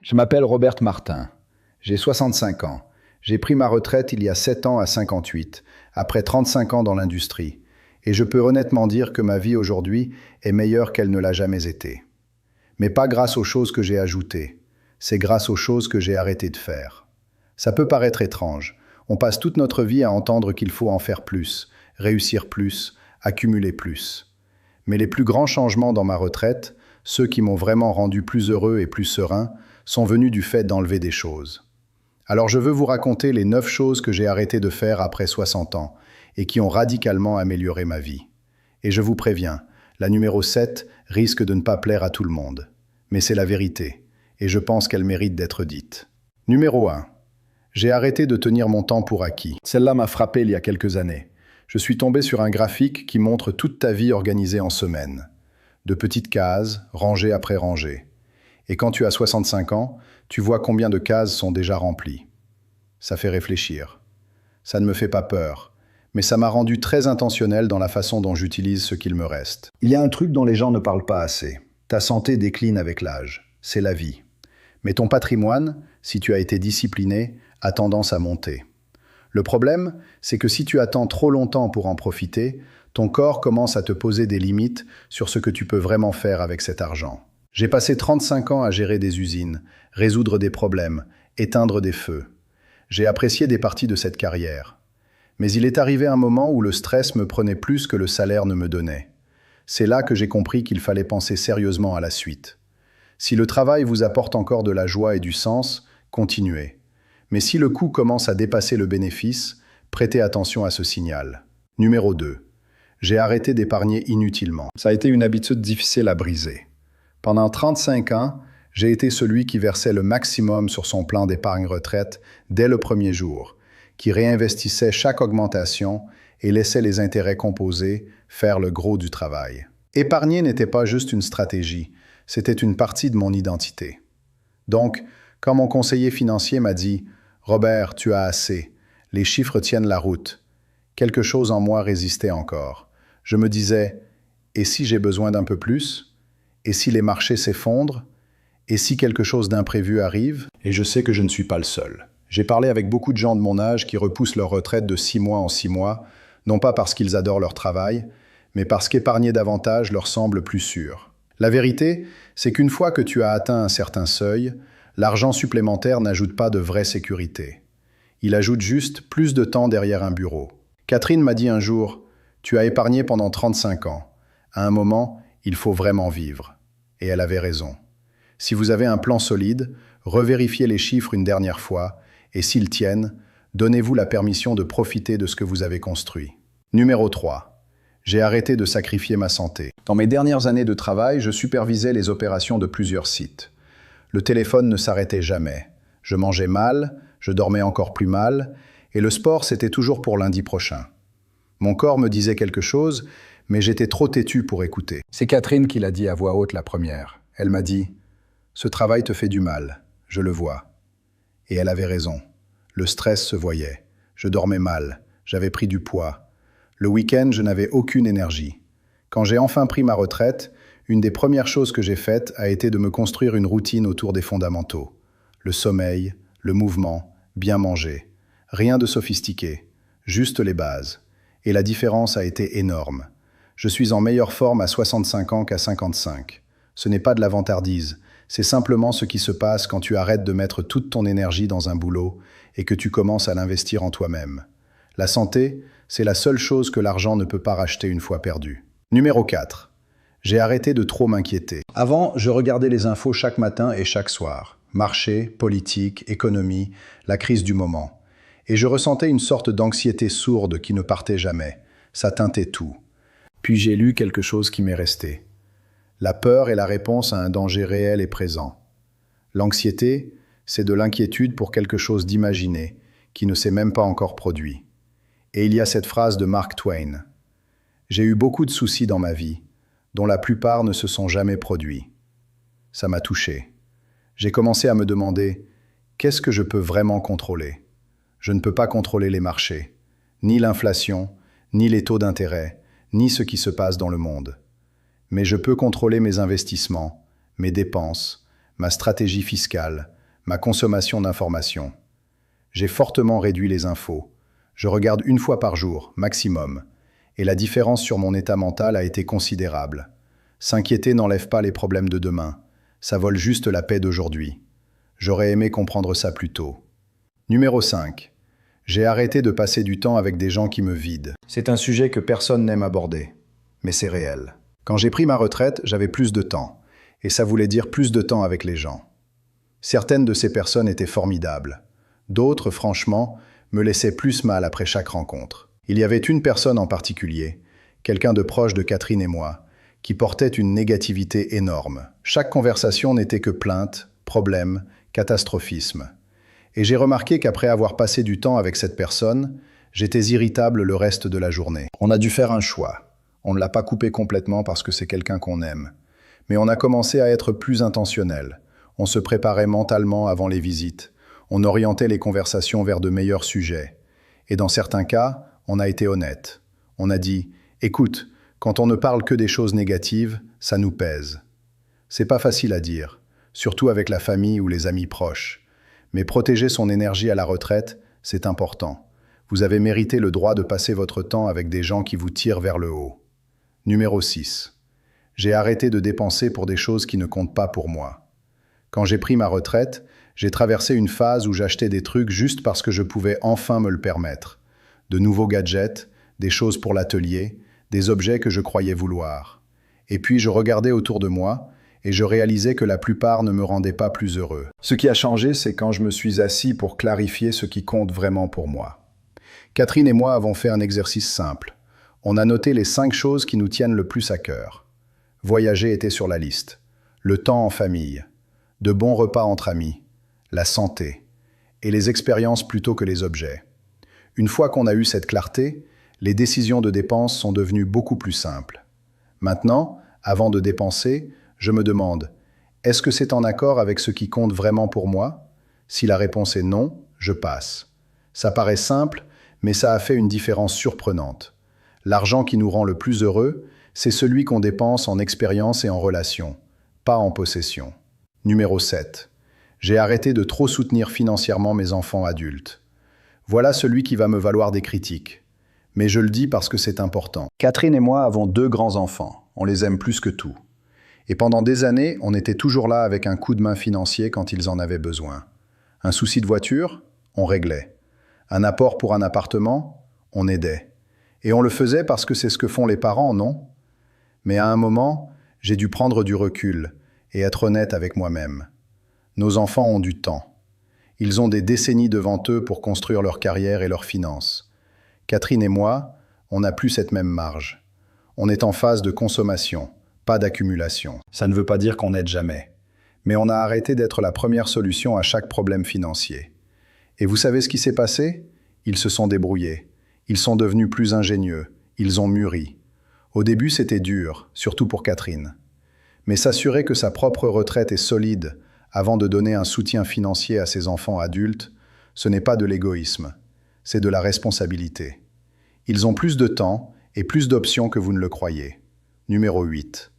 Je m'appelle Robert Martin. J'ai 65 ans. J'ai pris ma retraite il y a 7 ans à 58, après 35 ans dans l'industrie. Et je peux honnêtement dire que ma vie aujourd'hui est meilleure qu'elle ne l'a jamais été. Mais pas grâce aux choses que j'ai ajoutées. C'est grâce aux choses que j'ai arrêté de faire. Ça peut paraître étrange. On passe toute notre vie à entendre qu'il faut en faire plus, réussir plus, accumuler plus. Mais les plus grands changements dans ma retraite, ceux qui m'ont vraiment rendu plus heureux et plus serein, sont venus du fait d'enlever des choses. Alors je veux vous raconter les 9 choses que j'ai arrêté de faire après 60 ans et qui ont radicalement amélioré ma vie. Et je vous préviens, la numéro 7 risque de ne pas plaire à tout le monde. Mais c'est la vérité, et je pense qu'elle mérite d'être dite. Numéro 1. J'ai arrêté de tenir mon temps pour acquis. Celle-là m'a frappé il y a quelques années. Je suis tombé sur un graphique qui montre toute ta vie organisée en semaines. De petites cases, rangées après rangées. Et quand tu as 65 ans, tu vois combien de cases sont déjà remplies. Ça fait réfléchir. Ça ne me fait pas peur, mais ça m'a rendu très intentionnel dans la façon dont j'utilise ce qu'il me reste. Il y a un truc dont les gens ne parlent pas assez. Ta santé décline avec l'âge. C'est la vie. Mais ton patrimoine, si tu as été discipliné, a tendance à monter. Le problème, c'est que si tu attends trop longtemps pour en profiter, ton corps commence à te poser des limites sur ce que tu peux vraiment faire avec cet argent. J'ai passé 35 ans à gérer des usines, résoudre des problèmes, éteindre des feux. J'ai apprécié des parties de cette carrière. Mais il est arrivé un moment où le stress me prenait plus que le salaire ne me donnait. C'est là que j'ai compris qu'il fallait penser sérieusement à la suite. Si le travail vous apporte encore de la joie et du sens, continuez. Mais si le coût commence à dépasser le bénéfice, prêtez attention à ce signal. Numéro 2. J'ai arrêté d'épargner inutilement. Ça a été une habitude difficile à briser. Pendant 35 ans, j'ai été celui qui versait le maximum sur son plan d'épargne retraite dès le premier jour, qui réinvestissait chaque augmentation et laissait les intérêts composés faire le gros du travail. Épargner n'était pas juste une stratégie, c'était une partie de mon identité. Donc, quand mon conseiller financier m'a dit « Robert, tu as assez, les chiffres tiennent la route », quelque chose en moi résistait encore. Je me disais « Et si j'ai besoin d'un peu plus ? Et si les marchés s'effondrent ? Et si quelque chose d'imprévu arrive ?» Et je sais que je ne suis pas le seul. J'ai parlé avec beaucoup de gens de mon âge qui repoussent leur retraite de 6 mois en 6 mois, non pas parce qu'ils adorent leur travail, mais parce qu'épargner davantage leur semble plus sûr. La vérité, c'est qu'une fois que tu as atteint un certain seuil, l'argent supplémentaire n'ajoute pas de vraie sécurité. Il ajoute juste plus de temps derrière un bureau. Catherine m'a dit un jour « Tu as épargné pendant 35 ans. À un moment, il faut vraiment vivre. » Et elle avait raison. Si vous avez un plan solide, revérifiez les chiffres une dernière fois, et s'ils tiennent, donnez-vous la permission de profiter de ce que vous avez construit. Numéro 3. J'ai arrêté de sacrifier ma santé. Dans mes dernières années de travail, je supervisais les opérations de plusieurs sites. Le téléphone ne s'arrêtait jamais. Je mangeais mal, je dormais encore plus mal, et le sport, c'était toujours pour lundi prochain. Mon corps me disait quelque chose, mais j'étais trop têtu pour écouter. C'est Catherine qui l'a dit à voix haute la première. Elle m'a dit « Ce travail te fait du mal, je le vois. » Et elle avait raison. Le stress se voyait. Je dormais mal, j'avais pris du poids. Le week-end, je n'avais aucune énergie. Quand j'ai enfin pris ma retraite, une des premières choses que j'ai faites a été de me construire une routine autour des fondamentaux. Le sommeil, le mouvement, bien manger. Rien de sophistiqué, juste les bases. Et la différence a été énorme. Je suis en meilleure forme à 65 ans qu'à 55. Ce n'est pas de la vantardise, c'est simplement ce qui se passe quand tu arrêtes de mettre toute ton énergie dans un boulot et que tu commences à l'investir en toi-même. La santé, c'est la seule chose que l'argent ne peut pas racheter une fois perdu. Numéro 4. J'ai arrêté de trop m'inquiéter. Avant, je regardais les infos chaque matin et chaque soir. Marché, politique, économie, la crise du moment. Et je ressentais une sorte d'anxiété sourde qui ne partait jamais. Ça teintait tout. Puis j'ai lu quelque chose qui m'est resté. La peur est la réponse à un danger réel et présent. L'anxiété, c'est de l'inquiétude pour quelque chose d'imaginé, qui ne s'est même pas encore produit. Et il y a cette phrase de Mark Twain. « J'ai eu beaucoup de soucis dans ma vie, dont la plupart ne se sont jamais produits. » Ça m'a touché. J'ai commencé à me demander « Qu'est-ce que je peux vraiment contrôler ?» Je ne peux pas contrôler les marchés, ni l'inflation, ni les taux d'intérêt, ni ce qui se passe dans le monde. Mais je peux contrôler mes investissements, mes dépenses, ma stratégie fiscale, ma consommation d'informations. J'ai fortement réduit les infos. Je regarde une fois par jour, maximum. Et la différence sur mon état mental a été considérable. S'inquiéter n'enlève pas les problèmes de demain. Ça vole juste la paix d'aujourd'hui. J'aurais aimé comprendre ça plus tôt. Numéro 5. J'ai arrêté de passer du temps avec des gens qui me vident. C'est un sujet que personne n'aime aborder. Mais c'est réel. Quand j'ai pris ma retraite, j'avais plus de temps. Et ça voulait dire plus de temps avec les gens. Certaines de ces personnes étaient formidables. D'autres, franchement, me laissaient plus mal après chaque rencontre. Il y avait une personne en particulier, quelqu'un de proche de Catherine et moi, qui portait une négativité énorme. Chaque conversation n'était que plainte, problème, catastrophisme. Et j'ai remarqué qu'après avoir passé du temps avec cette personne, j'étais irritable le reste de la journée. On a dû faire un choix. On ne l'a pas coupé complètement parce que c'est quelqu'un qu'on aime. Mais on a commencé à être plus intentionnel. On se préparait mentalement avant les visites. On orientait les conversations vers de meilleurs sujets. Et dans certains cas, on a été honnête. On a dit « Écoute, quand on ne parle que des choses négatives, ça nous pèse. » C'est pas facile à dire, surtout avec la famille ou les amis proches. Mais protéger son énergie à la retraite, c'est important. Vous avez mérité le droit de passer votre temps avec des gens qui vous tirent vers le haut. Numéro 6. J'ai arrêté de dépenser pour des choses qui ne comptent pas pour moi. Quand j'ai pris ma retraite, j'ai traversé une phase où j'achetais des trucs juste parce que je pouvais enfin me le permettre. De nouveaux gadgets, des choses pour l'atelier, des objets que je croyais vouloir. Et puis je regardais autour de moi et je réalisais que la plupart ne me rendaient pas plus heureux. Ce qui a changé, c'est quand je me suis assis pour clarifier ce qui compte vraiment pour moi. Catherine et moi avons fait un exercice simple. On a noté les 5 choses qui nous tiennent le plus à cœur. Voyager était sur la liste. Le temps en famille. De bons repas entre amis. La santé. Et les expériences plutôt que les objets. Une fois qu'on a eu cette clarté, les décisions de dépenses sont devenues beaucoup plus simples. Maintenant, avant de dépenser, je me demande, est-ce que c'est en accord avec ce qui compte vraiment pour moi? Si la réponse est non, je passe. Ça paraît simple, mais ça a fait une différence surprenante. L'argent qui nous rend le plus heureux, c'est celui qu'on dépense en expérience et en relation, pas en possession. Numéro 7. J'ai arrêté de trop soutenir financièrement mes enfants adultes. Voilà celui qui va me valoir des critiques. Mais je le dis parce que c'est important. Catherine et moi avons 2 grands-enfants. On les aime plus que tout. Et pendant des années, on était toujours là avec un coup de main financier quand ils en avaient besoin. Un souci de voiture, on réglait. Un apport pour un appartement, on aidait. Et on le faisait parce que c'est ce que font les parents, non? Mais à un moment, j'ai dû prendre du recul et être honnête avec moi-même. Nos enfants ont du temps. Ils ont des décennies devant eux pour construire leur carrière et leurs finances. Catherine et moi, on n'a plus cette même marge. On est en phase de consommation, pas d'accumulation. Ça ne veut pas dire qu'on n'aide jamais. Mais on a arrêté d'être la première solution à chaque problème financier. Et vous savez ce qui s'est passé? Ils se sont débrouillés. Ils sont devenus plus ingénieux. Ils ont mûri. Au début, c'était dur, surtout pour Catherine. Mais s'assurer que sa propre retraite est solide avant de donner un soutien financier à ses enfants adultes, ce n'est pas de l'égoïsme, c'est de la responsabilité. Ils ont plus de temps et plus d'options que vous ne le croyez. Numéro 8.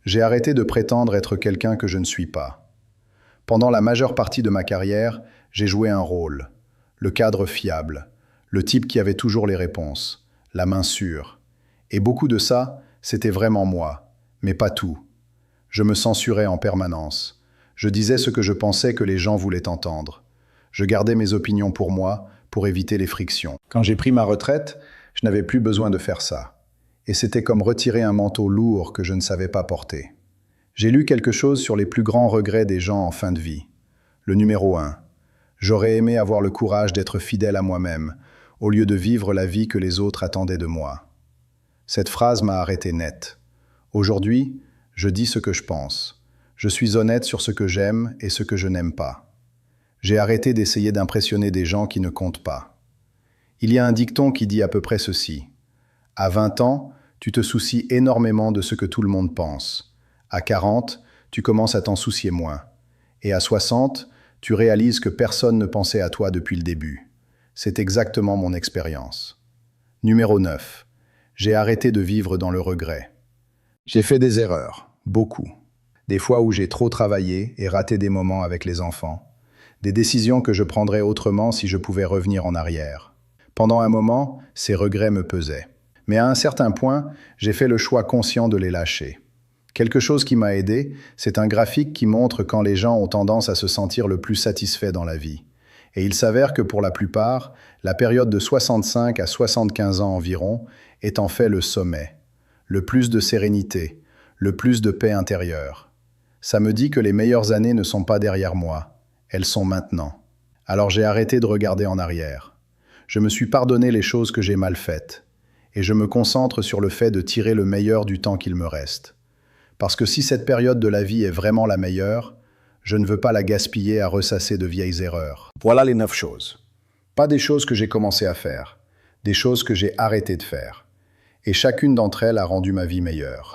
J'ai arrêté de prétendre être quelqu'un que je ne suis pas. Pendant la majeure partie de ma carrière, j'ai joué un rôle. Le cadre fiable, le type qui avait toujours les réponses, la main sûre. Et beaucoup de ça, c'était vraiment moi, mais pas tout. Je me censurais en permanence. Je disais ce que je pensais que les gens voulaient entendre. Je gardais mes opinions pour moi, pour éviter les frictions. Quand j'ai pris ma retraite, je n'avais plus besoin de faire ça. Et c'était comme retirer un manteau lourd que je ne savais pas porter. J'ai lu quelque chose sur les plus grands regrets des gens en fin de vie. Le numéro 1. J'aurais aimé avoir le courage d'être fidèle à moi-même, au lieu de vivre la vie que les autres attendaient de moi. Cette phrase m'a arrêté net. Aujourd'hui, je dis ce que je pense. Je suis honnête sur ce que j'aime et ce que je n'aime pas. J'ai arrêté d'essayer d'impressionner des gens qui ne comptent pas. Il y a un dicton qui dit à peu près ceci. À 20 ans, tu te soucies énormément de ce que tout le monde pense. À 40, tu commences à t'en soucier moins. Et à 60, tu réalises que personne ne pensait à toi depuis le début. C'est exactement mon expérience. Numéro 9. J'ai arrêté de vivre dans le regret. J'ai fait des erreurs, beaucoup. Des fois où j'ai trop travaillé et raté des moments avec les enfants. des décisions que je prendrais autrement si je pouvais revenir en arrière. Pendant un moment, ces regrets me pesaient. Mais à un certain point, j'ai fait le choix conscient de les lâcher. Quelque chose qui m'a aidé, c'est un graphique qui montre quand les gens ont tendance à se sentir le plus satisfaits dans la vie. Et il s'avère que pour la plupart, la période de 65 à 75 ans environ est en fait le sommet. Le plus de sérénité, le plus de paix intérieure. Ça me dit que les meilleures années ne sont pas derrière moi, elles sont maintenant. Alors j'ai arrêté de regarder en arrière. Je me suis pardonné les choses que j'ai mal faites. Et je me concentre sur le fait de tirer le meilleur du temps qu'il me reste. Parce que si cette période de la vie est vraiment la meilleure, je ne veux pas la gaspiller à ressasser de vieilles erreurs. Voilà les 9 choses. Pas des choses que j'ai commencé à faire, des choses que j'ai arrêté de faire. Et chacune d'entre elles a rendu ma vie meilleure.